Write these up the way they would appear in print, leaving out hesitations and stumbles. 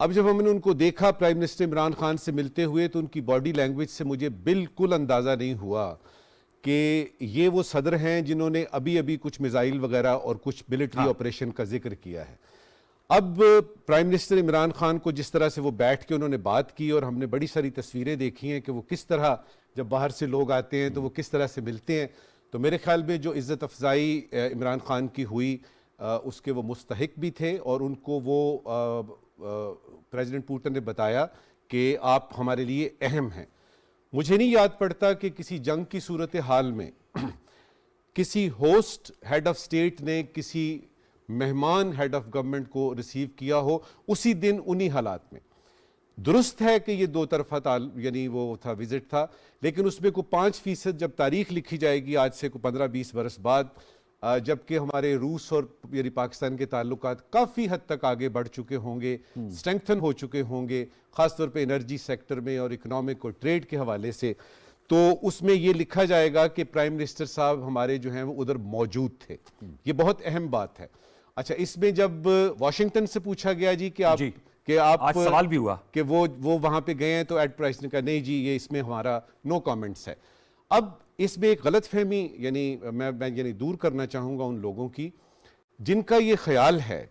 اب جب ہم نے ان کو دیکھا پرائم منسٹر عمران خان سے ملتے ہوئے تو ان کی باڈی لینگویج سے مجھے بالکل اندازہ نہیں ہوا کہ یہ وہ صدر ہیں جنہوں نے ابھی ابھی کچھ میزائل وغیرہ اور کچھ ملٹری آپریشن کا ذکر کیا ہے. اب پرائم منسٹر عمران خان کو جس طرح سے وہ بیٹھ کے انہوں نے بات کی، اور ہم نے بڑی ساری تصویریں دیکھی ہیں کہ وہ کس طرح جب باہر سے لوگ آتے ہیں تو وہ کس طرح سے ملتے ہیں، تو میرے خیال میں جو عزت افزائی عمران خان کی ہوئی اس کے وہ مستحق بھی تھے، اور ان کو وہ پریزیڈنٹ پوٹن نے بتایا کہ آپ ہمارے لیے اہم ہیں. مجھے نہیں یاد پڑتا کہ کسی جنگ کی صورتحال میں کسی ہوسٹ ہیڈ آف اسٹیٹ نے کسی مہمان ہیڈ آف گورنمنٹ کو ریسیو کیا ہو اسی دن انہی حالات میں. درست ہے کہ یہ دو طرفہ یعنی وہ تھا وزٹ تھا، لیکن اس میں کو 5% جب تاریخ لکھی جائے گی آج سے کو 15-20 برس بعد، جبکہ ہمارے روس اور یعنی پاکستان کے تعلقات کافی حد تک آگے بڑھ چکے ہوں گے، اسٹرینگتھن ہو چکے ہوں گے، خاص طور پہ انرجی سیکٹر میں اور اکنامک اور ٹریڈ کے حوالے سے، تو اس میں یہ لکھا جائے گا کہ پرائم منسٹر صاحب ہمارے جو ہیں وہ ادھر موجود تھے. یہ بہت اہم بات ہے. اچھا، اس میں جب واشنگٹن سے پوچھا گیا جی کہ آپ آج سوال بھی ہوا کہ وہ وہاں پہ گئے ہیں، تو ایڈ پرائس نے کہا نہیں جی یہ اس میں ہمارا نو کامنٹس ہے. اب اس میں ایک غلط فہمی یعنی میں یعنی دور کرنا چاہوں گا ان لوگوں کی جن کا یہ خیال ہے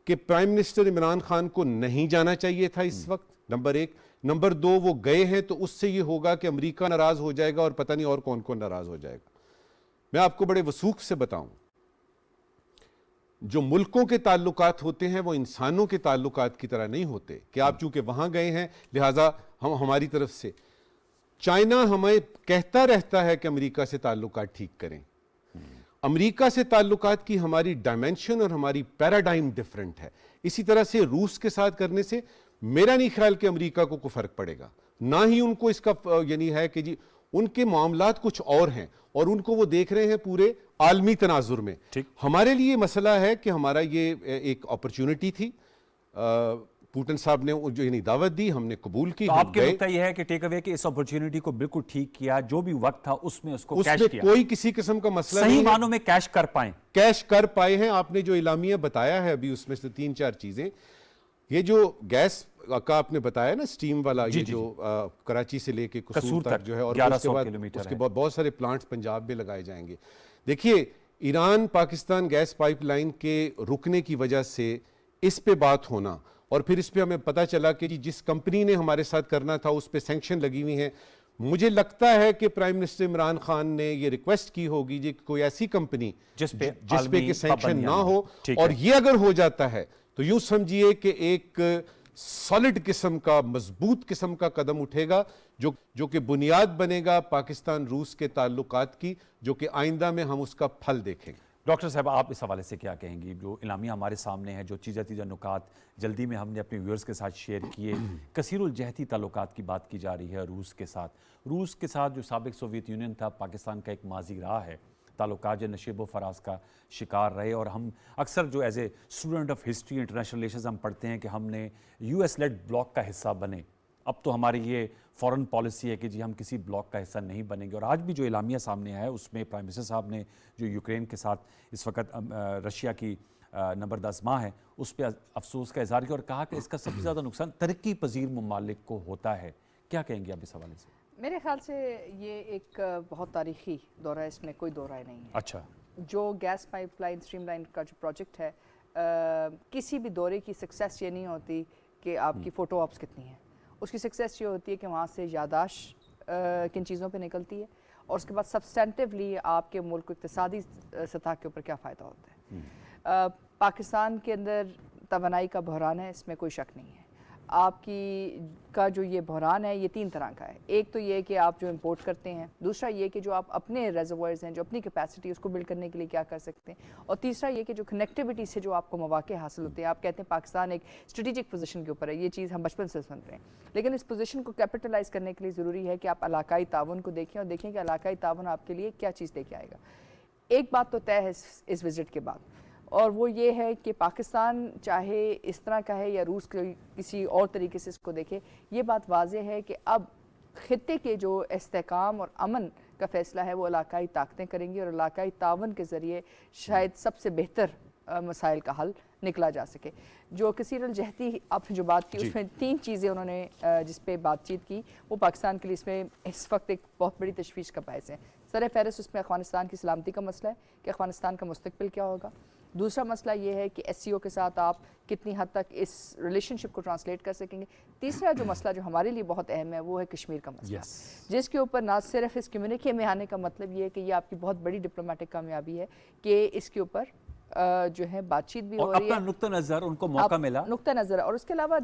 کہ پرائم منسٹر عمران خان کو نہیں جانا چاہیے تھا اس وقت، نمبر 1. نمبر 2، وہ گئے ہیں تو اس سے یہ ہوگا کہ امریکہ ناراض ہو جائے گا اور پتہ نہیں اور کون کون ناراض ہو جائے گا. میں آپ کو بڑے وثوق سے بتاؤں، جو ملکوں کے تعلقات ہوتے ہیں وہ انسانوں کے تعلقات کی طرح نہیں ہوتے کہ آپ چونکہ وہاں گئے ہیں لہٰذا ہماری طرف سے. چائنا ہمیں کہتا رہتا ہے کہ امریکہ سے تعلقات ٹھیک کریں. امریکہ سے تعلقات کی ہماری ڈائمنشن اور ہماری پیراڈائم ڈیفرنٹ ہے. اسی طرح سے روس کے ساتھ کرنے سے میرا نہیں خیال کہ امریکہ کو کوئی فرق پڑے گا، نہ ہی ان کو اس کا یعنی ہے کہ جی ان کے معاملات کچھ اور ہیں اور ان کو وہ دیکھ رہے ہیں پورے عالمی تناظر میں. ہمارے لیے مسئلہ ہے کہ ہمارا یہ ایک اپرچونٹی تھی، پوٹن صاحب نے جو یعنی دعوت دی ہم نے قبول کی. آپ کے نقطہ یہ ہے کہ ٹیک اوے کہ اس اپرچونٹی کو بالکل ٹھیک کیا، جو بھی وقت تھا اس میں اس کو کیش کیا، کوئی کسی قسم کا مسئلہ نہیں ہے، صحیح معنوں میں کیش کر پائیں، کیش کر پائے ہیں. آپ نے جو اعلامیہ بتایا ہے ابھی اس میں سے 3-4 چیزیں، یہ جو گیس کا آپ نے بتایا نا سٹیم والا، یہ جو کراچی سے لے کے قصور تک جو ہے، اور اس کے بعد بہت سارے پلانٹس پنجاب میں لگائے جائیں گے. دیکھیے Iran Pakistan gas pipeline کے رکنے کی وجہ سے اس پہ بات ہونا، اور پھر اس پہ ہمیں پتہ چلا کہ جس کمپنی نے ہمارے ساتھ کرنا تھا اس پہ سینکشن لگی ہوئی ہیں. مجھے لگتا ہے کہ پرائم منسٹر عمران خان نے یہ ریکویسٹ کی ہوگی جی کوئی ایسی کمپنی جس پہ کہ سینکشن نہ ہو، اور یہ اگر ہو جاتا ہے تو یوں سمجھیے کہ ایک سالڈ قسم کا مضبوط قسم کا قدم اٹھے گا جو کہ بنیاد بنے گا پاکستان روس کے تعلقات کی، جو کہ آئندہ میں ہم اس کا پھل دیکھیں گے. ڈاکٹر صاحب آپ اس حوالے سے کیا کہیں گی؟ جو اعلامیہ ہمارے سامنے ہے، جو چیزہ نکات جلدی میں ہم نے اپنے ویورز کے ساتھ شیئر کیے، کثیر الجہتی تعلقات کی بات کی جا رہی ہے روس کے ساتھ جو سابق سوویت یونین تھا، پاکستان کا ایک ماضی رہا ہے، تعلقات جو نشیب و فراز کا شکار رہے، اور ہم اکثر جو as a student of history international relations ہم پڑھتے ہیں کہ ہم نے یو ایس لیڈ بلاک کا حصہ بنے. اب تو ہماری یہ فورن پالیسی ہے کہ جی ہم کسی بلاک کا حصہ نہیں بنیں گے. اور آج بھی جو اعلامیہ سامنے آیا ہے اس میں پرائم منسٹر صاحب نے جو یوکرین کے ساتھ اس وقت رشیا کی نبرد آزما ہے اس پہ افسوس کا اظہار کیا اور کہا کہ اس کا سب سے زیادہ نقصان ترقی پذیر ممالک کو ہوتا ہے. کیا کہیں گے آپ اس حوالے سے؟ میرے خیال سے یہ ایک بہت تاریخی دورہ ہے، اس میں کوئی دو رائے نہیں ہے. اچھا، جو gas pipeline stream line کا جو پروجیکٹ ہے، کسی بھی دورے کی سکسیس یہ نہیں ہوتی کہ آپ کی فوٹو آپس کتنی ہیں. اس کی سکسیس یہ ہوتی ہے کہ وہاں سے یادداشت کن چیزوں پہ نکلتی ہے، اور اس کے بعد سبسٹینٹیولی آپ کے ملک کو اقتصادی سطح کے اوپر کیا فائدہ ہوتا ہے. پاکستان کے اندر توانائی کا بحران ہے، اس میں کوئی شک نہیں ہے. آپ کا جو یہ بحران ہے یہ 3 طرح کا ہے. ایک تو یہ کہ آپ جو امپورٹ کرتے ہیں، دوسرا یہ کہ جو آپ اپنے ریزروائرز ہیں، جو اپنی کیپیسٹی اس کو بلڈ کرنے کے لیے کیا کر سکتے ہیں، اور تیسرا یہ کہ جو کنیکٹیوٹی سے جو آپ کو مواقع حاصل ہوتے ہیں. آپ کہتے ہیں پاکستان ایک اسٹریٹجک پوزیشن کے اوپر ہے، یہ چیز ہم بچپن سے سن رہے ہیں، لیکن اس پوزیشن کو کیپٹلائز کرنے کے لیے ضروری ہے کہ آپ علاقائی تعاون کو دیکھیں، اور دیکھیں کہ علاقائی تعاون آپ کے لیے کیا چیز لے کے آئے گا. ایک بات تو طے ہے اس وزٹ کے بعد، اور وہ یہ ہے کہ پاکستان چاہے اس طرح کا ہے یا روس کسی اور طریقے سے اس کو دیکھے، یہ بات واضح ہے کہ اب خطے کے جو استحکام اور امن کا فیصلہ ہے وہ علاقائی طاقتیں کریں گی، اور علاقائی تعاون کے ذریعے شاید سب سے بہتر مسائل کا حل نکلا جا سکے. جو کثیر الجہتی آپ نے جو بات کی اس میں 3 چیزیں انہوں نے جس پہ بات چیت کی وہ پاکستان کے لیے اس میں اس وقت ایک بہت بڑی تشویش کا باعث ہے. سر فہرست اس میں افغانستان کی سلامتی کا مسئلہ ہے کہ افغانستان کا مستقبل کیا ہوگا. دوسرا مسئلہ یہ ہے کہ ایس سی او کے ساتھ آپ کتنی حد تک اس ریلیشن شپ کو ٹرانسلیٹ کر سکیں گے. تیسرا جو مسئلہ جو ہمارے لیے بہت اہم ہے وہ ہے کشمیر کا مسئلہ, جس کے اوپر نہ صرف اس کمیونیکے میں آنے کا مطلب یہ ہے کہ یہ آپ کی بہت بڑی ڈپلومیٹک کامیابی ہے کہ اس کے اوپر جو ہے بات چیت بھی ہو رہی ہے, اپنا نقطہ نظر ان کو موقع ملا, نقطہ نظر. اور اس کے علاوہ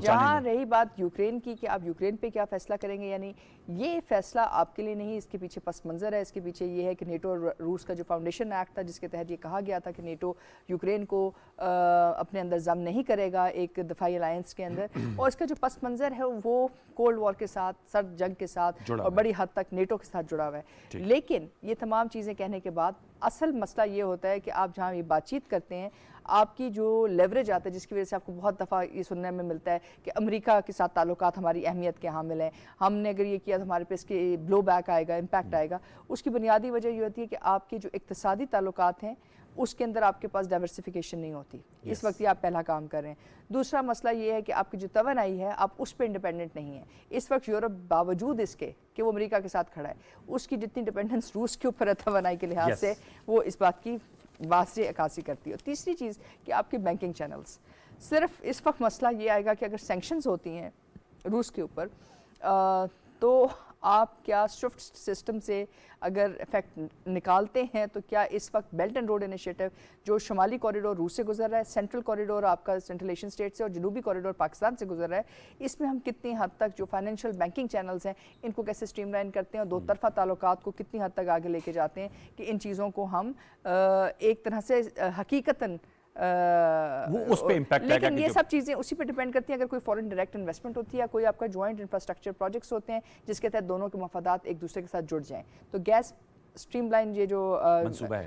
جہاں رہی بات یوکرین کی کہ آپ یوکرین پہ کیا فیصلہ کریں گے, یعنی یہ فیصلہ آپ کے لیے نہیں, اس کے پیچھے پس منظر ہے. اس کے پیچھے یہ ہے کہ نیٹو روس کا جو فاؤنڈیشن ایکٹ تھا جس کے تحت یہ کہا گیا تھا کہ نیٹو یوکرین کو اپنے اندر ضم نہیں کرے گا ایک دفاعی الائنس کے اندر, اور اس کا جو پس منظر ہے وہ کولڈ وار کے ساتھ, سرد جنگ کے ساتھ اور بڑی حد تک نیٹو کے ساتھ جڑا ہوا ہے. لیکن یہ تمام چیزیں کہنے کے بعد اصل مسئلہ یہ ہوتا ہے کہ آپ جہاں یہ بات چیت کرتے ہیں آپ کی جو لیوریج آتا ہے جس کی وجہ سے آپ کو بہت دفعہ یہ سننے میں ملتا ہے کہ امریکہ کے ساتھ تعلقات ہماری اہمیت کے حامل ہیں, ہم نے اگر یہ کیا تو ہمارے پہ اس کے بلو بیک آئے گا, امپیکٹ آئے گا. اس کی بنیادی وجہ یہ ہوتی ہے کہ آپ کے جو اقتصادی تعلقات ہیں اس کے اندر آپ کے پاس ڈائیورسفیکیشن نہیں ہوتی. اس وقت یہ آپ پہلا کام کر رہے ہیں. دوسرا مسئلہ یہ ہے کہ آپ کی جو توانائی ہے آپ اس پہ انڈیپینڈنٹ نہیں ہیں. اس وقت یورپ باوجود اس کے کہ وہ امریکہ کے ساتھ کھڑا ہے اس کی جتنی ڈیپینڈنس روس کے اوپر ہے توانائی کے لحاظ سے وہ اس بات کی واضح عکاسی کرتی ہے. اور تیسری چیز کہ آپ کے بینکنگ چینلز, صرف اس وقت مسئلہ یہ آئے گا کہ اگر سینکشنز ہوتی ہیں روس کے اوپر تو آپ کیا سوئفٹ سسٹم سے اگر افیکٹ نکالتے ہیں تو کیا اس وقت بیلٹ اینڈ روڈ انیشیٹو جو شمالی کوریڈور روس سے گزر رہا ہے, سینٹرل کوریڈور آپ کا سینٹرل ایشین اسٹیٹ سے اور جنوبی کوریڈور پاکستان سے گزر رہا ہے, اس میں ہم کتنی حد تک جو فائنینشیل بینکنگ چینلز ہیں ان کو کیسے اسٹریم لائن کرتے ہیں اور 2 طرفہ تعلقات کو کتنی حد تک آگے لے کے جاتے ہیں کہ ان چیزوں کو ہم ایک طرح سے حقیقتاً اس پہ امپیکٹ آئے گا. لیکن یہ سب چیزیں اسی پہ ڈیپینڈ کرتی ہیں اگر کوئی فورن ڈائریکٹ انویسٹمنٹ ہوتی ہے یا کوئی آپ کا جوائنٹ انفراسٹرکچر پروجیکٹس ہوتے ہیں جس کے تحت دونوں کے مفادات ایک دوسرے کے ساتھ جڑ جائیں. تو گیس اسٹریم لائن یہ جو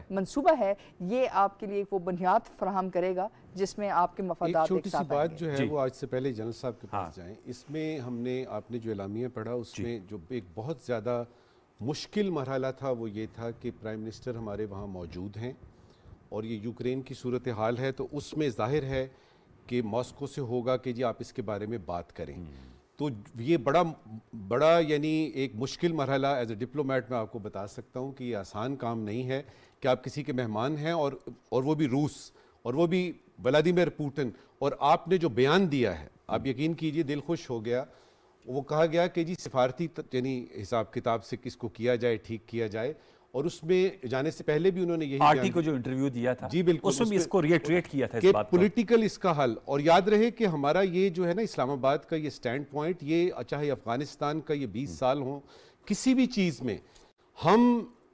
منصوبہ ہے یہ آپ کے لیے وہ بنیاد فراہم کرے گا جس میں آپ کے مفادات ایک ساتھ آئیں گے. ایک چھوٹی سی بات جو ہے وہ آج سے پہلے جنرل صاحب کے پاس جائیں, اس میں ہم نے آپ نے جو اعلامیہ پڑھا اس میں جو ایک بہت زیادہ مشکل مرحلہ تھا وہ یہ تھا کہ پرائم منسٹر ہمارے وہاں موجود ہیں اور یہ یوکرین کی صورتحال ہے تو اس میں ظاہر ہے کہ ماسکو سے ہوگا کہ جی آپ اس کے بارے میں بات کریں. تو یہ بڑا یعنی ایک مشکل مرحلہ ایز اے ڈپلومیٹ میں آپ کو بتا سکتا ہوں کہ یہ آسان کام نہیں ہے کہ آپ کسی کے مہمان ہیں اور وہ بھی روس اور وہ بھی ولادیمیر پوٹن, اور آپ نے جو بیان دیا ہے آپ یقین کیجئے دل خوش ہو گیا. وہ کہا گیا کہ جی سفارتی یعنی حساب کتاب سے کس کو کیا جائے ٹھیک کیا جائے, اور اس میں جانے سے پہلے بھی انہوں نے یہی آرٹی کو جو انٹرویو دیا تھا جی بالکل اس میں اس کو ریٹریٹ کیا تھا کہ پولیٹیکل اس کا حل. اور یاد رہے کہ ہمارا یہ جو ہے نا اسلام آباد کا یہ سٹینڈ پوائنٹ, یہ چاہے افغانستان کا یہ 20 سال ہوں کسی بھی چیز میں ہم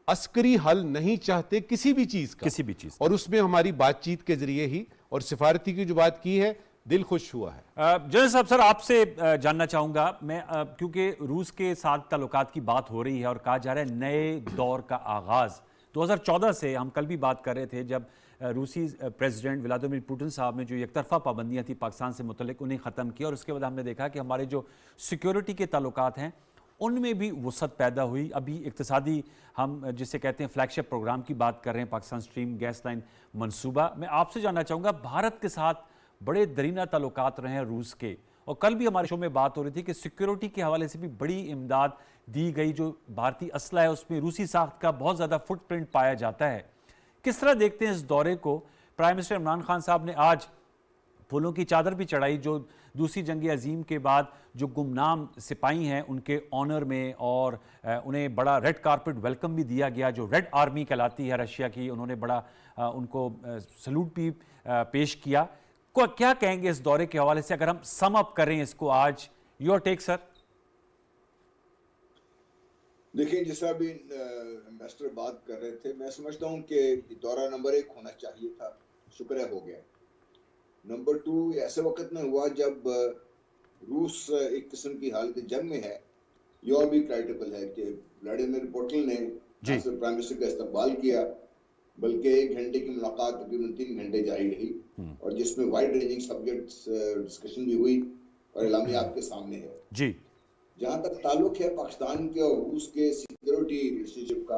عسکری حل نہیں چاہتے کسی بھی چیز کا, اور اس میں ہماری بات چیت کے ذریعے ہی اور سفارتی کی جو بات کی ہے دل خوش ہوا ہے. جنرل صاحب سر آپ سے جاننا چاہوں گا میں کیونکہ روس کے ساتھ تعلقات کی بات ہو رہی ہے اور کہا جا رہا ہے نئے دور کا آغاز 2014 سے, ہم کل بھی بات کر رہے تھے جب روسی پریزیڈنٹ ولادیمیر پوٹن صاحب نے جو یک طرفہ پابندیاں تھیں پاکستان سے متعلق انہیں ختم کیا, اور اس کے بعد ہم نے دیکھا کہ ہمارے جو سیکیورٹی کے تعلقات ہیں ان میں بھی وسعت پیدا ہوئی. ابھی اقتصادی ہم جسے کہتے ہیں فلیگ شپ پروگرام کی بات کر رہے ہیں, پاکستان اسٹریم گیس لائن منصوبہ. میں آپ سے جاننا چاہوں گا بھارت کے ساتھ بڑے درینہ تعلقات رہے ہیں روس کے, اور کل بھی ہمارے شو میں بات ہو رہی تھی کہ سیکیورٹی کے حوالے سے بھی بڑی امداد دی گئی. جو بھارتی اسلحہ ہے اس میں روسی ساخت کا بہت زیادہ فٹ پرنٹ پایا جاتا ہے. کس طرح دیکھتے ہیں اس دورے کو؟ پرائم منسٹر عمران خان صاحب نے آج پھولوں کی چادر بھی چڑھائی جو دوسری جنگ عظیم کے بعد جو گمنام سپاہی ہیں ان کے آنر میں, اور انہیں بڑا ریڈ کارپٹ ویلکم بھی دیا گیا جو ریڈ آرمی کہلاتی ہے رشیا کی. انہوں نے بڑا ان کو سلوٹ بھی پیش کیا. کیا کہیں گے اس دورے کے حوالے سے اگر ہم سم اپ کریں اس کو آج؟ یور ٹیک سر. دیکھیں جس طرح بھی انویسٹر بات کر رہے تھے, میں سمجھتا ہوں کہ دورہ نمبر 1 ہونا چاہیے تھا, شکر ہے ہو گیا. نمبر 2 ایسے وقت میں ہوا جب روس ایک قسم کی حالت جنگ میں ہے. یہ اور بھی کریڈیبل ہے کہ ولاڈیمیر پوٹن نے پرائم منسٹر کا استقبال کیا, بلکہ 1 گھنٹے کی ملاقات تقریباً 3 گھنٹے جاری رہی, اور جس میں وائڈ رینجنگ سبجیکٹس ڈسکشن بھی ہوئی اور اعلامیہ آپ کے سامنے ہے. جہاں تک تعلق ہے پاکستان کے اور روس کے سیکیورٹی ریلیشن شپ کا,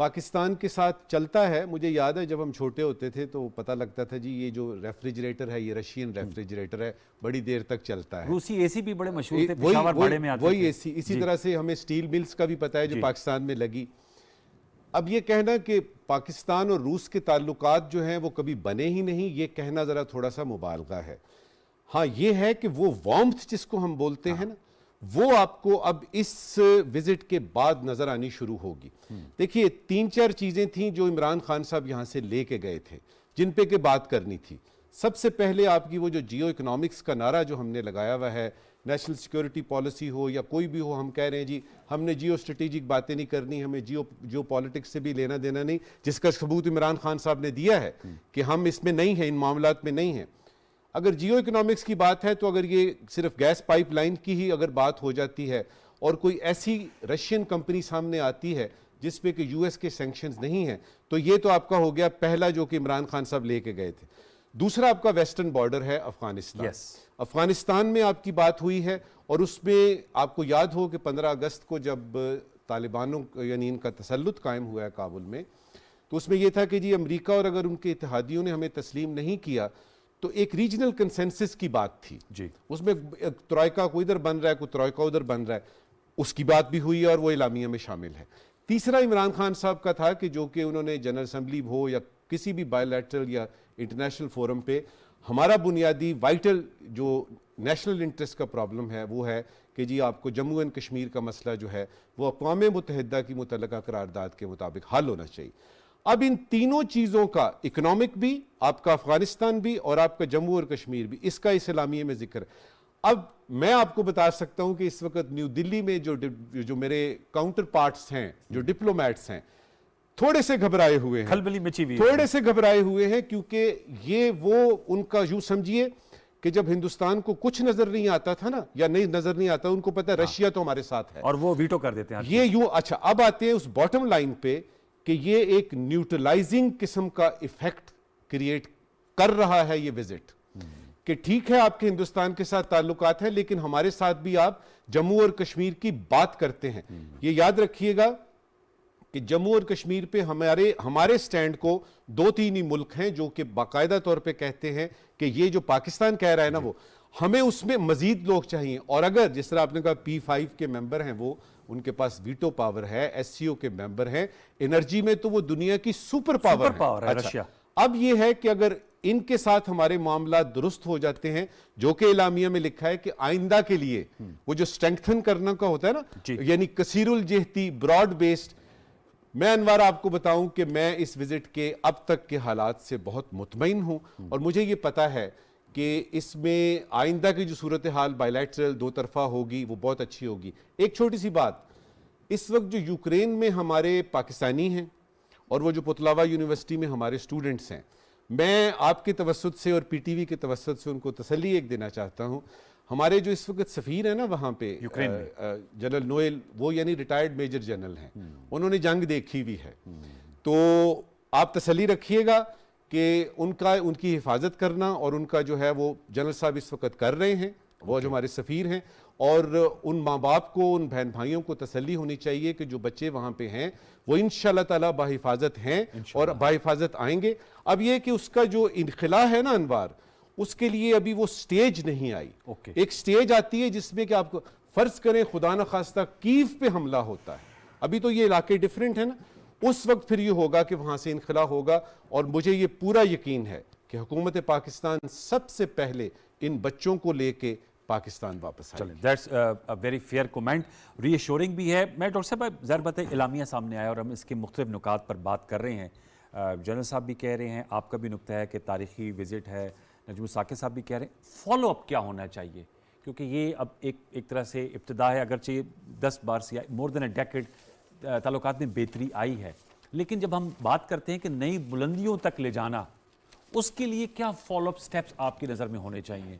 پاکستان کے ساتھ چلتا ہے. مجھے یاد ہے جب ہم چھوٹے ہوتے تھے تو پتہ لگتا تھا جی یہ جو ریفریجریٹر ہے یہ رشین ریفریجریٹر ہے, بڑی دیر تک چلتا ہے. روسی اے سی بھی بڑے مشہور تھے, پشاور باڑے میں آتے وہی تھے. اے سی. اسی طرح سے ہمیں سٹیل ملز کا بھی پتہ ہے جو پاکستان میں لگی. اب یہ کہنا کہ پاکستان اور روس کے تعلقات جو ہیں وہ کبھی بنے ہی نہیں, یہ کہنا ذرا تھوڑا سا مبالغہ ہے. ہاں یہ ہے کہ وہ وارمتھ جس کو ہم بولتے ہیں نا, وہ آپ کو اب اس وزٹ کے بعد نظر آنی شروع ہوگی. دیکھیے 3-4 چیزیں تھیں جو عمران خان صاحب یہاں سے لے کے گئے تھے جن پہ کہ بات کرنی تھی. سب سے پہلے آپ کی وہ جو جیو اکنامکس کا نعرہ جو ہم نے لگایا ہوا ہے, نیشنل سیکیورٹی پالیسی ہو یا کوئی بھی ہو, ہم کہہ رہے ہیں جی ہم نے جیو اسٹریٹجک باتیں نہیں کرنی, ہمیں جیو پالیٹکس سے بھی لینا دینا نہیں, جس کا ثبوت عمران خان صاحب نے دیا ہے کہ ہم اس میں نہیں ہیں, ان معاملات میں نہیں ہیں. اگر جیو اکنامکس کی بات ہے تو اگر یہ صرف گیس پائپ لائن کی ہی اگر بات ہو جاتی ہے اور کوئی ایسی رشین کمپنی سامنے آتی ہے جس پہ کہ یو ایس کے سینکشنز نہیں ہیں, تو یہ تو آپ کا ہو گیا پہلا جو کہ عمران خان صاحب لے کے گئے تھے. دوسرا آپ کا ویسٹرن بارڈر ہے افغانستان. افغانستان میں آپ کی بات ہوئی ہے اور اس میں آپ کو یاد ہو کہ 15 اگست کو جب طالبانوں یعنی ان کا تسلط قائم ہوا ہے کابل میں, تو اس میں یہ تھا کہ جی امریکہ اور اگر ان کے اتحادیوں نے ہمیں تسلیم نہیں کیا تو ایک ریجنل کنسنسس کی بات تھی. اس میں تروئکا کو ادھر بن رہا ہے, کوئی تروئکا ادھر بن رہا ہے, اس کی بات بھی ہوئی ہے اور وہ اعلامیہ میں شامل ہے. تیسرا عمران خان صاحب کا تھا کہ جو کہ انہوں نے جنرل اسمبلی ہو یا کسی بھی بائی لیٹرل یا انٹرنیشنل فورم پہ, ہمارا بنیادی وائٹل جو نیشنل انٹرسٹ کا پرابلم ہے وہ ہے کہ جی آپ کو جموں اینڈ کشمیر کا مسئلہ جو ہے وہ اقوام متحدہ کی متعلقہ قرارداد کے مطابق حل ہونا چاہیے. اب ان تینوں چیزوں کا, اکنامک بھی, آپ کا افغانستان بھی اور آپ کا جموں اور کشمیر بھی, اس کا اس اعلامیے میں ذکر. اب میں آپ کو بتا سکتا ہوں کہ اس وقت نیو دلی میں جو میرے کاؤنٹر پارٹس ہیں, جو ڈپلومیٹس ہیں, تھوڑے سے گھبرائے ہوئے ہیں, کھلبلی مچی ہوئی, تھوڑے سے گھبرائے ہوئے ہیں, کیونکہ یہ وہ ان کا یوں سمجھیے کہ جب ہندوستان کو کچھ نظر نہیں آتا تھا نا, یا نہیں نظر نہیں آتا, ان کو پتہ ہے رشیا تو ہمارے ساتھ ہے اور وہ ویٹو کر دیتے ہیں. یہ یوں. اچھا اب آتے ہیں اس باٹم لائن پہ کہ یہ ایک نیوٹرلائزنگ قسم کا ایفیکٹ کریٹ کر رہا ہے یہ وزٹ, کہ ٹھیک ہے آپ کے ہندوستان کے ساتھ تعلقات ہیں لیکن ہمارے ساتھ بھی آپ جموں اور کشمیر کی بات کرتے ہیں. یہ یاد رکھیے گا کہ جموں اور کشمیر پہ ہمارے سٹینڈ کو 2-3 ہی ملک ہیں جو کہ باقاعدہ طور پہ کہتے ہیں کہ یہ جو پاکستان کہہ رہا ہے نا وہ ہمیں اس میں مزید لوگ چاہیے. اور اگر جس طرح آپ نے کہا P5 کے ممبر ہیں, وہ ان کے پاس ویٹو پاور ہے, SCO کے ممبر ہیں, انرجی میں تو وہ دنیا کی سپر پاور ہے رشیا. اب یہ ہے کہ اگر ان کے ساتھ ہمارے معاملات درست ہو جاتے ہیں, جو کہ اعلامیہ میں لکھا ہے کہ آئندہ کے لیے وہ جو اسٹرینگتھن کرنا کا ہوتا ہے نا, یعنی کثیر الجہتی, براڈ بیسڈ. میں انوار آپ کو بتاؤں کہ میں اس وزٹ کے اب تک کے حالات سے بہت مطمئن ہوں, اور مجھے یہ پتا ہے کہ اس میں آئندہ کی جو صورتحال بائی لیٹرل دو طرفہ ہوگی وہ بہت اچھی ہوگی. ایک چھوٹی سی بات, اس وقت جو یوکرین میں ہمارے پاکستانی ہیں اور وہ جو پتلاوا یونیورسٹی میں ہمارے سٹوڈنٹس ہیں, میں آپ کے توسط سے اور PTV کے توسط سے ان کو تسلی ایک دینا چاہتا ہوں. ہمارے جو اس وقت سفیر ہیں نا وہاں پہ, جنرل نوئل, وہ یعنی ریٹائرڈ میجر جنرل ہیں, انہوں نے جنگ دیکھی ہوئی ہے. تو آپ تسلی رکھیے گا کہ ان کی حفاظت کرنا اور ان کا جو ہے وہ جنرل صاحب اس وقت کر رہے ہیں, وہ جو ہمارے سفیر ہیں, اور ان ماں باپ کو, ان بہن بھائیوں کو تسلی ہونی چاہیے کہ جو بچے وہاں پہ ہیں وہ انشاءاللہ تعالیٰ باحفاظت ہیں اور باحفاظت آئیں گے. اب یہ کہ اس کا جو انخلا ہے نا انوار, اس کے لیے ابھی وہ سٹیج نہیں آئی. ایک سٹیج آتی ہے جس میں کہ آپ کو فرض کریں خدا نخواستہ کیف پہ حملہ ہوتا ہے, ابھی تو یہ علاقے ڈیفرنٹ ہیں نا, اس وقت پھر یہ ہوگا کہ وہاں سے انخلا ہوگا. اور مجھے یہ پورا یقین ہے کہ حکومت پاکستان سب سے پہلے ان بچوں کو لے کے پاکستان واپس آئے. That's a very fair comment, reassuring بھی ہے. میں ڈاکٹر صاحب ظاہر بات ہے اعلامیہ سامنے آیا اور ہم اس کے مختلف نکات پر بات کر رہے ہیں. جنرل صاحب بھی کہہ رہے ہیں, آپ کا بھی نکتہ ہے کہ تاریخی وزٹ ہے, نجم ثاقب صاحب بھی کہہ رہے ہیں فالو اپ کیا ہونا چاہیے, کیونکہ یہ اب ایک طرح سے ابتدا ہے, اگرچہ 10 بار سے مور دین اے ڈیکیڈ تعلقات میں بہتری آئی ہے, لیکن جب ہم بات کرتے ہیں کہ نئی بلندیوں تک لے جانا, اس کے لیے کیا فالو اپ سٹیپس آپ کی نظر میں ہونے چاہیے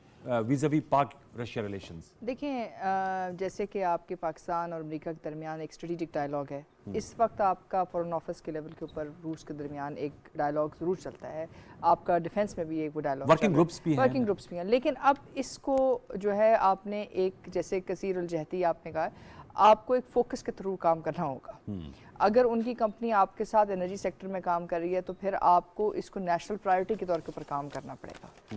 ویزاوی پاک رشیا ریلیشنز؟ دیکھیں, جیسے کہ آپ کے پاکستان اور امریکہ کے درمیان ایک اسٹریٹجک ڈائلاگ ہے, اس وقت آپ کا فورن آفس کے لیول کے اوپر روس کے درمیان ایک ڈائلاگ ضرور چلتا ہے, آپ کا ڈیفنس میں بھی ایک وہ ڈائلاگ, ورکنگ گروپس بھی ہیں, لیکن اب اس کو جو ہے آپ نے ایک جیسے کثیر الجہتی آپ نے کہا, آپ کو ایک فوکس کے تھرو کام کرنا ہوگا. اگر ان کی کمپنی آپ کے ساتھ انرجی سیکٹر میں کام کر رہی ہے تو پھر آپ کو اس کو نیشنل پرائیورٹی کے طور کے اوپر کام کرنا پڑے گا.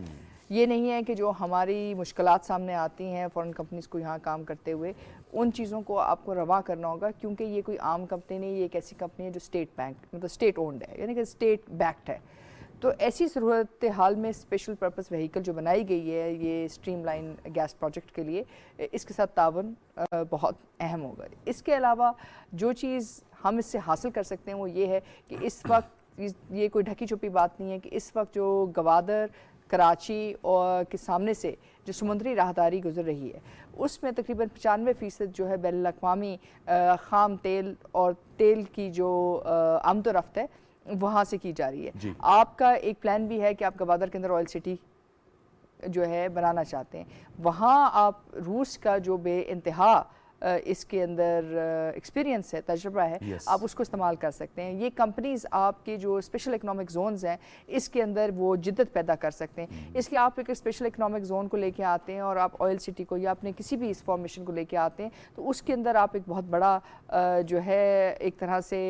یہ نہیں ہے کہ جو ہماری مشکلات سامنے آتی ہیں فورن کمپنیز کو یہاں کام کرتے ہوئے ان چیزوں کو آپ کو رواں کرنا ہوگا, کیونکہ یہ کوئی عام کمپنی نہیں, یہ ایک ایسی کمپنی ہے جو اسٹیٹ بینک مطلب اسٹیٹ اونڈ ہے, یعنی کہ اسٹیٹ بیکڈ ہے. تو ایسی صورت حال میں اسپیشل پرپس وہیکل جو بنائی گئی ہے یہ اسٹریم لائن گیس پروجیکٹ کے لیے, اس کے ساتھ تعاون بہت اہم ہوگا. اس کے علاوہ جو چیز ہم اس سے حاصل کر سکتے ہیں وہ یہ ہے کہ اس وقت یہ کوئی ڈھکی چھپی بات نہیں ہے کہ اس وقت جو گوادر کراچی اور کے سامنے سے جو سمندری راہداری گزر رہی ہے اس میں تقریباً 95% جو ہے بین الاقوامی خام تیل اور تیل کی جو آمد و رفت ہے وہاں سے کی جا رہی ہے. آپ کا ایک پلان بھی ہے کہ آپ گوادر کے اندر آئل سٹی جو ہے بنانا چاہتے ہیں, وہاں آپ روس کا جو بے انتہا اس کے اندر ایکسپیرینس ہے, تجربہ ہے, آپ اس کو استعمال کر سکتے ہیں. یہ کمپنیز آپ کے جو اسپیشل اکنامک زونز ہیں اس کے اندر وہ جدت پیدا کر سکتے ہیں. اس لیے آپ ایک اسپیشل اکنامک زون کو لے کے آتے ہیں اور آپ آئل سٹی کو یا اپنے کسی بھی اس فارمیشن کو لے کے آتے ہیں تو اس کے اندر آپ ایک بہت بڑا جو ہے ایک طرح سے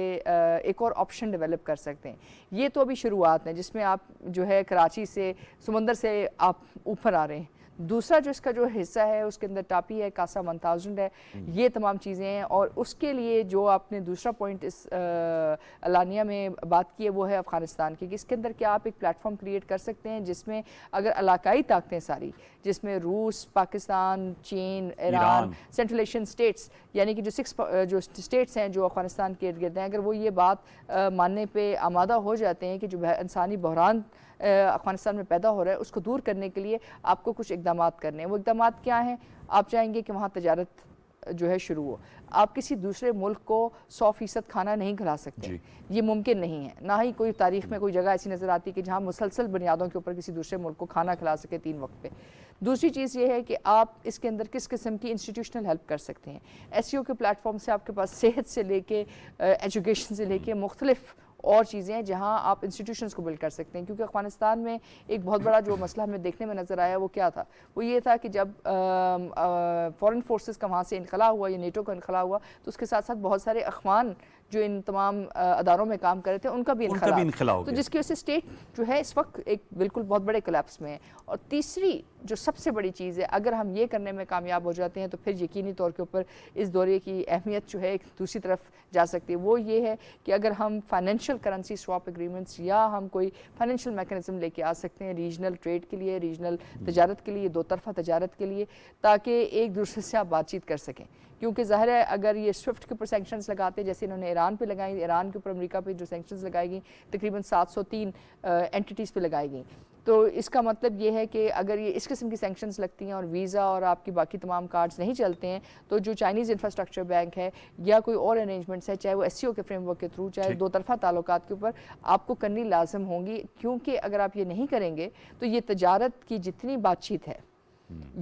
ایک اور آپشن ڈیولپ کر سکتے ہیں. یہ تو ابھی شروعات ہیں جس میں آپ جو ہے کراچی سے سمندر سے آپ اوپر آ رہے ہیں. دوسرا جو اس کا جو حصہ ہے اس کے اندر ٹاپی ہے, کاسا 1000 ہے, یہ تمام چیزیں ہیں. اور اس کے لیے جو آپ نے دوسرا پوائنٹ اس اعلانیہ میں بات کی ہے وہ ہے افغانستان کی, کہ اس کے اندر کیا آپ ایک پلیٹ فارم کریٹ کر سکتے ہیں جس میں اگر علاقائی طاقتیں ساری جس میں روس, پاکستان, چین, ایران, سینٹرل ایشین سٹیٹس یعنی کہ جو 6 جو سٹیٹس ہیں جو افغانستان کے ارد گرد ہیں, اگر وہ یہ بات ماننے پہ آمادہ ہو جاتے ہیں کہ جو انسانی بحران افغانستان میں پیدا ہو رہا ہے اس کو دور کرنے کے لیے آپ کو کچھ اقدامات کرنے ہیں. وہ اقدامات کیا ہیں؟ آپ چاہیں گے کہ وہاں تجارت جو ہے شروع ہو. آپ کسی دوسرے ملک کو 100% کھانا نہیں کھلا سکتے, یہ ممکن نہیں ہے. نہ ہی کوئی تاریخ میں کوئی جگہ ایسی نظر آتی کہ جہاں مسلسل بنیادوں کے اوپر کسی دوسرے ملک کو کھانا کھلا سکے 3 وقت پہ. دوسری چیز یہ ہے کہ آپ اس کے اندر کس قسم کی انسٹیٹیوشنل ہیلپ کر سکتے ہیں. SEO کے پلیٹ فارم سے آپ کے پاس صحت سے لے کے ایجوکیشن سے لے کے مختلف اور چیزیں ہیں جہاں آپ انسٹیٹیوشنز کو بلڈ کر سکتے ہیں. کیونکہ افغانستان میں ایک بہت بڑا جو مسئلہ ہمیں دیکھنے میں نظر آیا وہ کیا تھا, وہ یہ تھا کہ جب فورن فورسز کا وہاں سے انخلا ہوا یا نیٹو کا انخلا ہوا تو اس کے ساتھ ساتھ بہت سارے اخوان جو ان تمام اداروں میں کام کر رہے تھے ان کا بھی انخلا ہو, تو جس کی وجہ سے اسٹیٹ جو ہے اس وقت ایک بالکل بہت بڑے کلیپس میں ہے. اور تیسری جو سب سے بڑی چیز ہے, اگر ہم یہ کرنے میں کامیاب ہو جاتے ہیں تو پھر یقینی طور کے اوپر اس دورے کی اہمیت جو ہے ایک دوسری طرف جا سکتی ہے. وہ یہ ہے کہ اگر ہم فائنینشیل کرنسی سواپ اگریمنٹس یا ہم کوئی فائنینشیل میکانزم لے کے آ سکتے ہیں ریجنل ٹریڈ کے لیے, ریجنل تجارت کے لیے, 2 طرفہ تجارت کے لیے, تاکہ ایک دوسرے سے آپ بات چیت کر سکیں. کیونکہ ظاہر ہے اگر یہ سوئفٹ کے اوپر سینکشنز لگاتے جیسے انہوں نے ایران پہ لگائیں, ایران کے اوپر امریکہ پہ جو سینکشنز لگائی گئیں تقریباً 703 اینٹیٹیز پہ لگائی گئیں, تو اس کا مطلب یہ ہے کہ اگر یہ اس قسم کی سینکشنز لگتی ہیں اور ویزا اور آپ کی باقی تمام کارڈز نہیں چلتے ہیں تو جو چائنیز انفراسٹرکچر بینک ہے یا کوئی اور ارینجمنٹس ہے, چاہے وہ SEO کے فریم ورک کے تھرو, چاہے 2 طرفہ تعلقات کے اوپر, آپ کو کرنی لازم ہوں گی. کیونکہ اگر آپ یہ نہیں کریں گے تو یہ تجارت کی جتنی بات چیت ہے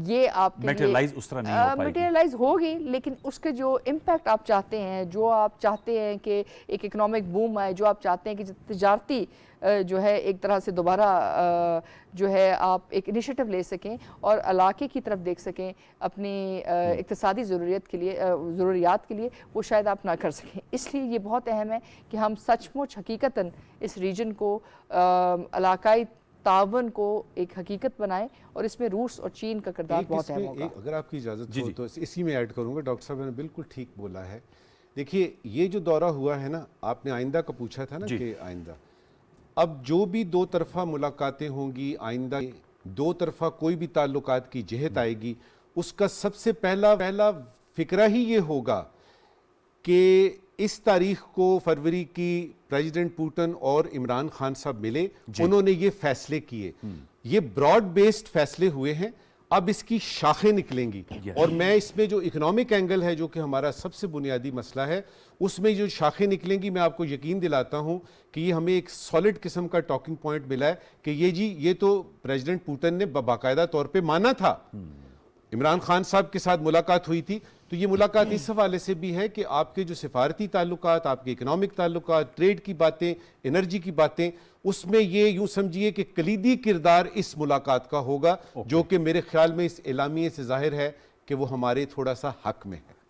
یہ آپ کے میٹیریلائز ہوگی, لیکن اس کے جو امپیکٹ آپ چاہتے ہیں, جو آپ چاہتے ہیں کہ ایک اکنامک بوم آئے, جو آپ چاہتے ہیں کہ تجارتی جو ہے ایک طرح سے دوبارہ جو ہے آپ ایک انیشیٹو لے سکیں اور علاقے کی طرف دیکھ سکیں اپنی اقتصادی ضروریات کے لیے, وہ شاید آپ نہ کر سکیں. اس لیے یہ بہت اہم ہے کہ ہم سچ مچ حقیقتاً اس ریجن کو علاقائی تعاون کو ایک حقیقت بنائیں, اور اس میں روس اور چین کا کردار بہت اہم ہوگا. اگر آپ کی اجازت ہو تو اسی میں ایڈ کروں گا. ڈاکٹر صاحب نے بالکل ٹھیک بولا ہے. دیکھیے یہ جو دورہ ہوا ہے نا, آپ نے آئندہ کا پوچھا تھا نا کہ آئندہ, اب جو بھی 2 طرفہ ملاقاتیں ہوں گی, آئندہ 2 طرفہ کوئی بھی تعلقات کی جہت آئے گی, اس کا سب سے پہلا فکرہ ہی یہ ہوگا کہ اس تاریخ کو فروری کی پریزیڈنٹ پوٹن اور عمران خان صاحب ملے, انہوں نے یہ فیصلے کیے, یہ براڈ بیسڈ فیصلے ہوئے ہیں. اب اس کی شاخیں نکلیں گی, اور میں اس میں جو اکنامک اینگل ہے جو کہ ہمارا سب سے بنیادی مسئلہ ہے, اس میں جو شاخیں نکلیں گی, میں آپ کو یقین دلاتا ہوں کہ یہ ہمیں ایک سالڈ قسم کا ٹاکنگ پوائنٹ ملا ہے کہ یہ تو پریزیڈنٹ پوٹن نے باقاعدہ طور پہ مانا تھا. عمران خان صاحب کے ساتھ ملاقات ہوئی تھی, تو یہ ملاقات اس حوالے سے بھی ہے کہ آپ کے جو سفارتی تعلقات, آپ کے اکنامک تعلقات, ٹریڈ کی باتیں, انرجی کی باتیں, اس میں یہ یوں سمجھیے کہ کلیدی کردار اس ملاقات کا ہوگا, جو کہ میرے خیال میں اس اعلامیے سے ظاہر ہے کہ وہ ہمارے تھوڑا سا حق میں ہے.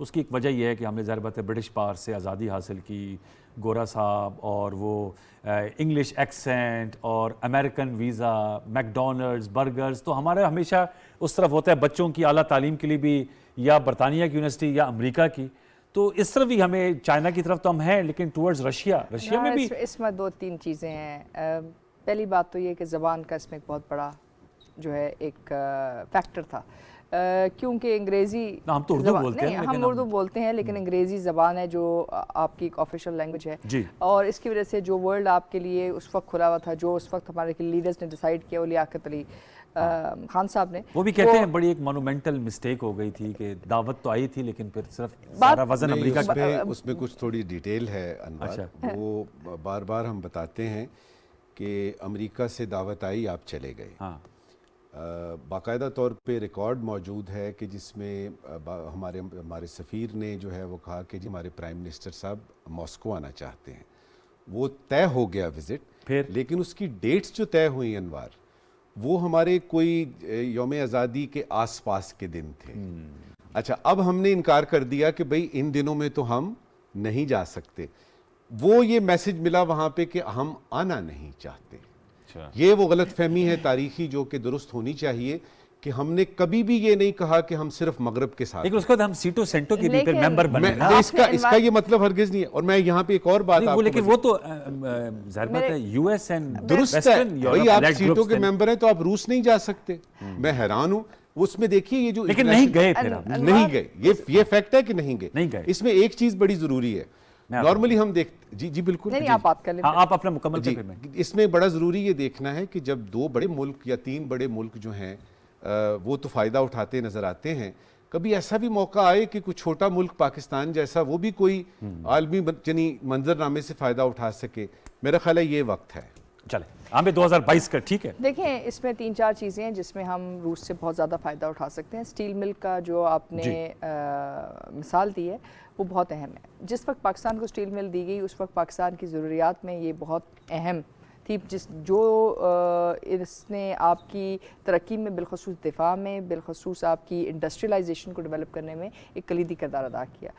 اس کی ایک وجہ یہ ہے کہ ہم نے ظاہر بات ہے برٹش پاور سے آزادی حاصل کی, گورا صاحب اور وہ انگلش ایکسینٹ اور امریکن ویزا, میکڈونلڈز, برگرز, تو ہمارا ہمیشہ اس طرف ہوتا ہے بچوں کی اعلیٰ تعلیم کے لیے بھی یا برطانیہ کی یونیورسٹی یا امریکہ کی, تو اس طرف بھی ہمیں چائنا کی طرف تو ہم ہیں لیکن ٹورڈز رشیا میں بھی اس میں 2-3 چیزیں ہیں. پہلی بات تو یہ کہ زبان کا اس میں ایک بہت بڑا جو ہے ایک فیکٹر تھا, کیونکہ انگریزی ہم تو اردو بولتے ہیں, ہم اردو بولتے ہیں لیکن انگریزی زبان ہے جو آپ کی ایک آفیشیل لینگویج ہے جی, اور اس کی وجہ سے جو ورلڈ آپ کے لیے اس وقت کھلا ہوا تھا, جو اس وقت ہمارے لیڈرز نے ڈیسائیڈ کیا, وہ لیاقت علی خان صاحب نے, وہ بھی کہتے ہیں بڑی ایک مونومنٹل مسٹیک ہو گئی تھی کہ دعوت تو آئی تھی لیکن پھر صرف سارا وزن امریکہ کا. اس میں کچھ تھوڑی ڈیٹیل ہے انور, وہ بار بار ہم بتاتے ہیں کہ امریکہ سے دعوت آئی, آپ چلے گئے. باقاعدہ طور پہ ریکارڈ موجود ہے کہ جس میں ہمارے سفیر نے جو ہے وہ کہا کہ جی ہمارے پرائم منسٹر صاحب ماسکو آنا چاہتے ہیں. وہ طے ہو گیا وزٹ, پھر لیکن اس کی ڈیٹس جو طے ہوئی انوار, وہ ہمارے کوئی یوم آزادی کے آس پاس کے دن تھے. اچھا, اب ہم نے انکار کر دیا کہ بھئی ان دنوں میں تو ہم نہیں جا سکتے. وہ یہ میسج ملا وہاں پہ کہ ہم آنا نہیں چاہتے. یہ وہ غلط فہمی ہے تاریخی جو کہ درست ہونی چاہیے کہ ہم نے کبھی بھی یہ نہیں کہا کہ ہم صرف مغرب کے ساتھ, لیکن اس کے بعد ہم سیٹو سینٹو کے بھی پھر ممبر بنے. اس کا یہ مطلب ہرگز نہیں ہے. اور میں یہاں پہ ایک اور بات آپ کو, لیکن وہ تو ظاہر بات ہے یو ایس اینڈ درست ہے بھائی, آپ سیٹوں کے ممبر ہیں تو آپ روس نہیں جا سکتے. میں حیران ہوں اس میں. دیکھیے یہ جو لیکن نہیں گئے, پھر نہیں گئے, یہ فیکٹ ہے کہ نہیں گئے. اس میں ایک چیز بڑی ضروری ہے, نارملی ہم دیکھتے, جی بالکل, نہیں آپ بات کر لیں, آپ اپنا مکمل جی, اس میں بڑا ضروری یہ دیکھنا ہے کہ جب 2 بڑے ملک یا 3 بڑے ملک جو ہیں وہ تو فائدہ اٹھاتے نظر آتے ہیں, کبھی ایسا بھی موقع آئے کہ کوئی چھوٹا ملک پاکستان جیسا وہ بھی کوئی عالمی منظرنامے سے فائدہ اٹھا سکے. میرا خیال ہے یہ وقت ہے. چلیں ہمیں 2022 کا ٹھیک ہے. دیکھیں اس میں 3-4 چیزیں ہیں جس میں ہم روس سے بہت زیادہ فائدہ اٹھا سکتے ہیں. اسٹیل ملک کا جو آپ نے مثال دی ہے وہ بہت اہم ہے. جس وقت پاکستان کو اسٹیل مل دی گئی اس وقت پاکستان کی ضروریات میں یہ بہت اہم تھی, جو اس نے آپ کی ترقی میں, بالخصوص دفاع میں, بالخصوص آپ کی انڈسٹریلائزیشن کو ڈیولپ کرنے میں ایک کلیدی کردار ادا کیا.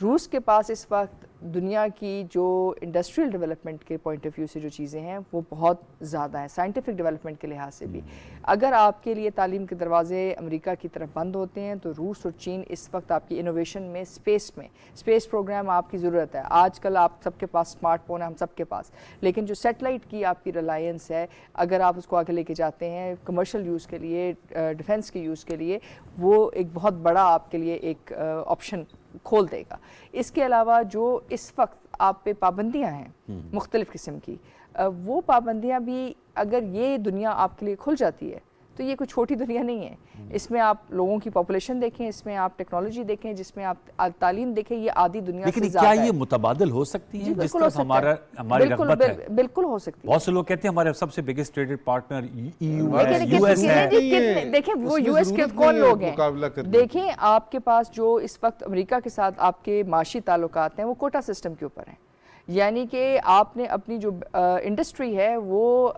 روس کے پاس اس وقت دنیا کی جو انڈسٹریل ڈیولپمنٹ کے پوائنٹ آف ویو سے جو چیزیں ہیں وہ بہت زیادہ ہیں, سائنٹیفک ڈیولپمنٹ کے لحاظ سے بھی. اگر آپ کے لیے تعلیم کے دروازے امریکہ کی طرف بند ہوتے ہیں تو روس اور چین اس وقت آپ کی انوویشن میں اسپیس پروگرام آپ کی ضرورت ہے. آج کل آپ سب کے پاس اسمارٹ فون ہے, ہم سب کے پاس, لیکن جو سیٹلائٹ کی آپ کی ریلائنس ہے, اگر آپ اس کو آگے لے کے جاتے ہیں کمرشل یوز کے لیے, ڈیفنس کے یوز کے لیے, وہ ایک بہت بڑا آپ کے لیے ایک آپشن کھول دے گا. اس کے علاوہ جو اس وقت آپ پہ پابندیاں ہیں مختلف قسم کی, وہ پابندیاں بھی اگر یہ دنیا آپ کے لیے کھل جاتی ہے تو یہ کوئی چھوٹی دنیا نہیں ہے. اس میں آپ لوگوں کی پاپولیشن دیکھیں, اس میں آپ ٹیکنالوجی دیکھیں, جس میں آپ تعلیم دیکھیں, یہ آدھی دنیا سے زیادہ ہے. لیکن کیا یہ متبادل ہو سکتی ہے جس طرح ہماری رغبت ہے؟ بالکل ہو سکتی ہے. بہت سے لوگ کہتے ہیں ہمارے سب سے biggest traded partner U S ہے. دیکھیں وہ یو ایس کے کون لوگ ہیں. دیکھیں آپ کے پاس جو اس وقت امریکہ کے ساتھ آپ کے معاشی تعلقات ہیں وہ کوٹا سسٹم کے اوپر ہیں. یعنی کہ آپ نے اپنی جو انڈسٹری ہے وہ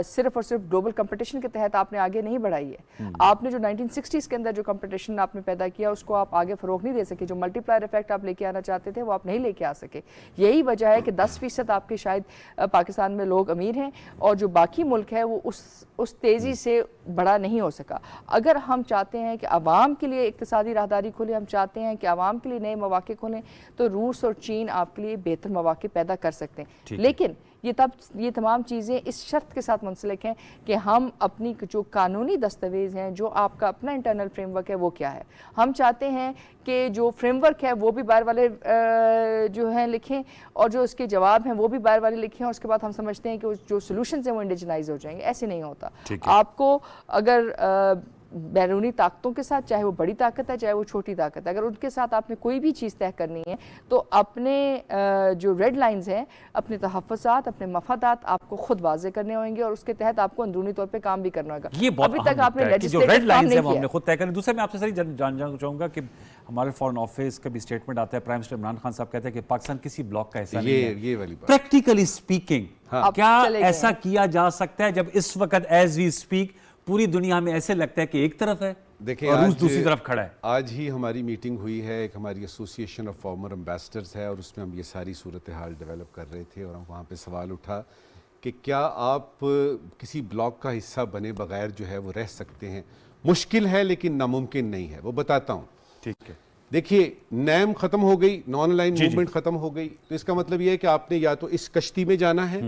صرف اور صرف گلوبل کمپٹیشن کے تحت آپ نے آگے نہیں بڑھائی ہے. آپ نے جو 1960s کے اندر جو کمپٹیشن آپ نے پیدا کیا اس کو آپ آگے فروغ نہیں دے سکے. جو ملٹی پلائر ایفیکٹ آپ لے کے آنا چاہتے تھے وہ آپ نہیں لے کے آ سکے. یہی وجہ ہے کہ 10% آپ کے شاید پاکستان میں لوگ امیر ہیں اور جو باقی ملک ہے وہ اس تیزی سے بڑا نہیں ہو سکا. اگر ہم چاہتے ہیں کہ عوام کے لیے اقتصادی راہداری کھولے, ہم چاہتے ہیں کہ عوام کے لیے نئے مواقع کھولیں, تو روس اور چین آپ کے لیے بہتر مواقع پیدا کر سکتے ہیں. لیکن یہ تمام چیزیں اس شرط کے ساتھ منسلک ہیں کہ ہم اپنی جو قانونی دستاویز ہیں, جو آپ کا اپنا انٹرنل فریم ورک ہے وہ کیا ہے. ہم چاہتے ہیں کہ جو فریم ورک ہے وہ بھی باہر والے جو ہیں لکھیں اور جو اس کے جواب ہیں وہ بھی باہر والے لکھیں, اور اس کے بعد ہم سمجھتے ہیں کہ جو سولوشنز ہیں وہ انڈیجنائز ہو جائیں گے. ایسے نہیں ہوتا. آپ کو اگر بیرونی طاقتوں کے ساتھ, چاہے وہ بڑی طاقت ہے چاہے وہ چھوٹی طاقت ہے, اگر ان کے ساتھ آپ نے کوئی بھی چیز طے کرنی ہے تو اپنے جو ریڈ لائنز ہیں, اپنے تحفظات, اپنے مفادات آپ کو خود واضح کرنے ہوئیں گے اور اس کے تحت آپ کو اندرونی طور پہ کام بھی کرنا ہوگا. یہ بہت اہم ہے کہ جو ریڈ لائنز ہیں وہ ہم نے خود طے کریں. دوسرے میں آپ سے ساری جاننا چاہوں گا کہ ہمارے فارن آفس کا بھی اسٹیٹمنٹ آتا ہے, پرائم منسٹر عمران خان صاحب کہتے ہیں کہ پاکستان کسی بلاک کا حصہ نہیں ہے. یہ والی بات پریکٹیکلی اسپیکنگ کیا ایسا کیا جا سکتا ہے جب اس وقت ایز وی اسپیک پوری دنیا میں ایسے لگتا ہے کہ ایک طرف ہے؟ دیکھیں اور روس دوسری طرف کھڑا ہے. آج ہی ہماری میٹنگ ہوئی ہے، ایک ہماری ایسوسیشن آف فارمر امبیسڈرز ہے، اور اس میں ہم یہ ساری صورتحال ڈیولپ کر رہے تھے، اور وہاں پہ سوال اٹھا کہ کیا آپ کسی بلاک کا حصہ بنے بغیر جو ہے وہ رہ سکتے ہیں. مشکل ہے لیکن ناممکن نہیں ہے. وہ بتاتا ہوں. ٹھیک ہے. دیکھیے نیم ختم ہو گئی، نان لائن موومنٹ ختم ہو گئی، تو اس کا مطلب یہ ہے کہ آپ نے یا تو اس کشتی میں جانا ہے،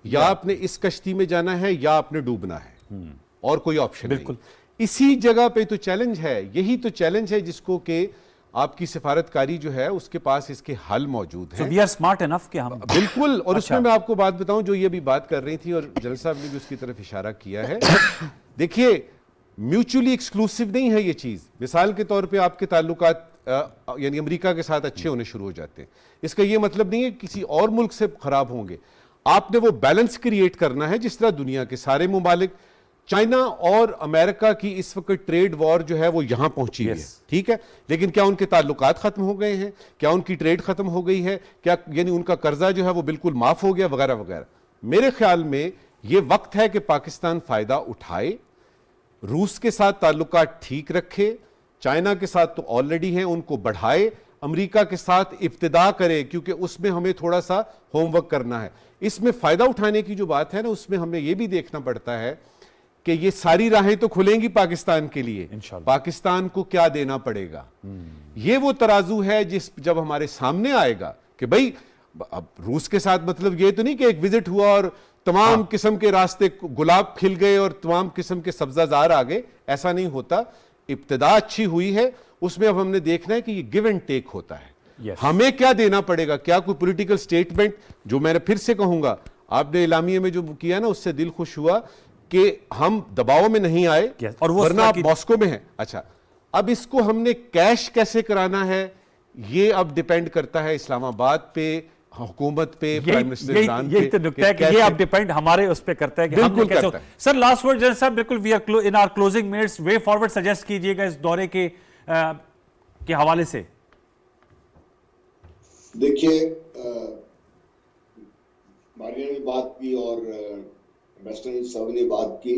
یا آپ نے اس کشتی میں جانا ہے، یا آپ نے ڈوبنا ہے، اور کوئی آپشن نہیں. اسی جگہ پہ تو چیلنج ہے، یہی تو چیلنج ہے جس کو کہ آپ کی سفارتکاری جو ہے اس کے پاس اس کے حل موجود ہیں. وی آر اسمارٹ انف کہ ہم بالکل. اور اس میں آپ کو بات بتاؤں جو یہ بھی بات کر رہی تھی، اور جلال صاحب نے بھی اس کی طرف اشارہ کیا ہے. دیکھیے میوچولی ایکسکلوسیو نہیں ہے یہ چیز. مثال کے طور پہ آپ کے تعلقات یعنی امریکہ کے ساتھ اچھے ہونے شروع ہو جاتے ہیں، اس کا یہ مطلب نہیں ہے کسی اور ملک سے خراب ہوں گے. آپ نے وہ بیلنس کریٹ کرنا ہے. جس طرح دنیا کے سارے ممالک، چائنا اور امریکہ کی اس وقت ٹریڈ وار جو ہے وہ یہاں پہنچی ہے، ٹھیک ہے، لیکن کیا ان کے تعلقات ختم ہو گئے ہیں؟ کیا ان کی ٹریڈ ختم ہو گئی ہے؟ کیا یعنی ان کا قرضہ جو ہے وہ بالکل معاف ہو گیا وغیرہ وغیرہ؟ میرے خیال میں یہ وقت ہے کہ پاکستان فائدہ اٹھائے، روس کے ساتھ تعلقات ٹھیک رکھے، چائنا کے ساتھ تو آلریڈی ہیں ان کو بڑھائے، امریکہ کے ساتھ ابتدا کرے، کیونکہ اس میں ہمیں تھوڑا سا ہوم ورک کرنا ہے. اس میں فائدہ اٹھانے کی جو بات ہے نا، اس میں ہمیں یہ بھی دیکھنا پڑتا ہے کہ یہ ساری راہیں تو کھلیں گی پاکستان کے لیے، پاکستان کو کیا دینا پڑے گا. یہ وہ ترازو ہے جب ہمارے سامنے آئے گا کہ بھئی اب روس کے ساتھ مطلب یہ تو نہیں کہ ایک وزٹ ہوا اور تمام قسم کے راستے گلاب کھل گئے اور تمام قسم کے سبزہ زار آ گئے. ایسا نہیں ہوتا. ابتدا اچھی ہوئی ہے، اس میں اب ہم نے دیکھنا ہے کہ یہ گیو اینڈ ٹیک ہوتا ہے. ہمیں کیا دینا پڑے گا؟ کیا کوئی پولیٹیکل سٹیٹمنٹ، جو میں نے پھر سے کہوں گا، آپ نے اعلامیے میں جو کیا نا اس سے دل خوش ہوا کہ ہم دباؤ میں نہیں آئے، اور ورنہ آپ ماسکو میں ہیں. اچھا اب اس کو ہم نے کیش کیسے کرانا ہے، یہ اب ڈیپینڈ کرتا ہے اسلام آباد پہ، حکومت پہ، پرائم منسٹر عمران پہ. یہی تو نکتہ ہے کہ یہ اب ڈیپینڈ ہمارے اس پہ کرتا ہے کہ ہم نے کیسے. سر لاسٹ ورڈ جنرل صاحب، بالکل we are in our closing minutes, way forward suggest کیجئے گا اس دورے کے حوالے سے. دیکھیے ماریا نے بھی بات کی اور امبیسڈر صاحب نے بات کی،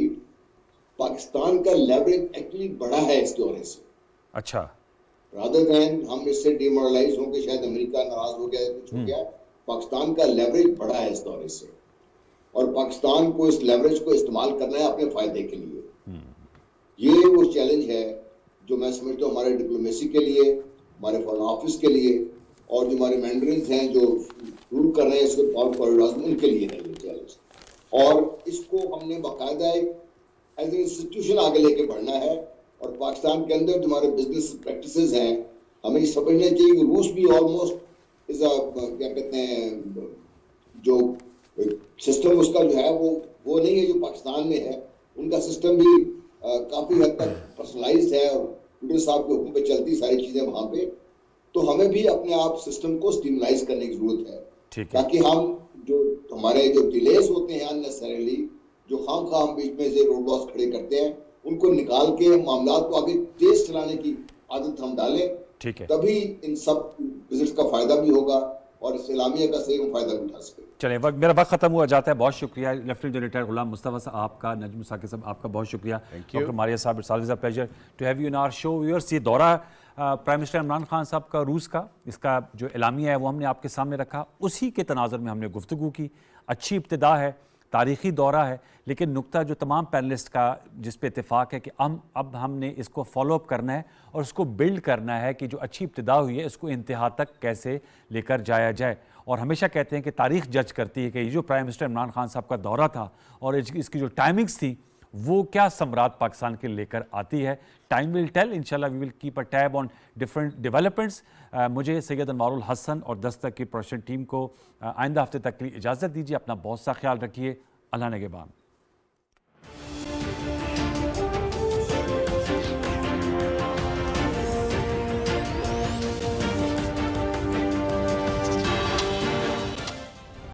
پاکستان کا لیوریج ایکچولی بڑا ہے اس دورے سے. اچھا. رادر دین ہم اس سے ڈیمورلائز ہوں کہ شاید امریکہ ناراض ہو گیا، کچھ ہو گیا، پاکستان کا لیوریج بڑا ہے اس دورے سے، اور پاکستان کو اس لیوریج کو استعمال کرنا ہے اپنے فائدے کے لیے. یہ وہ چیلنج ہے جو میں سمجھتا ہوں ہمارے ڈپلومیسی کے لیے، ہمارے فارن آفس کے لیے، اور جو ہمارے مینڈرنز ہیں جو رول کر رہے ہیں اس کے کوریڈورز میں، ان کے لیے ہے یہ چیلنج. اور اس کو ہم نے باقاعدہ ایک ایز اے انسٹیٹیوشن آگے لے کے بڑھنا ہے. اور پاکستان کے اندر جو ہمارے بزنس پریکٹسز ہیں، ہمیں یہ سمجھنا چاہیے کہ روس بھی آلموسٹ کیا کہتے ہیں، جو سسٹم اس کا جو ہے وہ نہیں ہے جو پاکستان میں ہے. ان کا سسٹم بھی کافی حد تک پرسنلائزڈ ہے، اور پوٹن صاحب کے حکم پہ چلتی ساری چیزیں وہاں پہ. تو ہمیں بھی اپنے آپ سسٹم کو اسٹیملائز کرنے کی ضرورت ہے، تاکہ ہم جو ہمارے جو ڈیلیز ہوتے ہیں اننیسریلی، جو خام خواہ ہم بیچ میں سے روڈ بلاکس کھڑے کرتے ہیں، ان کو نکال کے معاملات کو آگے تیز چلانے کی عادت ہم ڈالیں. تبھی ان سب وزٹس کا فائدہ بھی ہوگا اور اس اعلامیہ کا صحیح فائدہ بھی اٹھا سکے. چلیں میرا وقت ختم ہوا جاتا ہے. بہت شکریہ lieutenant general retired Ghulam Mustafa صاحب آپ کا، نجم ثاقب صاحب آپ کا بہت شکریہ. ڈاکٹر ماریا صاحب، it's always a pleasure to have you in our show. Viewers, یہ دورہ پرائم منسٹر عمران خان صاحب کا روس کا، اس کا جو اعلامیہ ہے وہ ہم نے آپ کے سامنے رکھا. اسی کے تناظر میں ہم نے گفتگو کی. اچھی ابتدا ہے، تاریخی دورہ ہے، لیکن نقطہ جو تمام پینلسٹ کا جس پہ اتفاق ہے کہ اب ہم نے اس کو فالو اپ کرنا ہے اور اس کو بلڈ کرنا ہے کہ جو اچھی ابتدا ہوئی ہے اس کو انتہا تک کیسے لے کر جایا جائے. اور ہمیشہ کہتے ہیں کہ تاریخ جج کرتی ہے کہ یہ جو پرائم منسٹر عمران خان صاحب کا دورہ تھا اور اس کی جو ٹائمنگز تھی وہ کیا ثمرات پاکستان کے لے کر آتی ہے. Time will tell. انشاءاللہ we will keep a tab on different developments. مجھے سید انوار الحسن اور دستک کی پروڈکشن ٹیم کو آئندہ ہفتے تک کی اجازت دیجیے. اپنا بہت سا خیال رکھیے. اللہ نگہبان.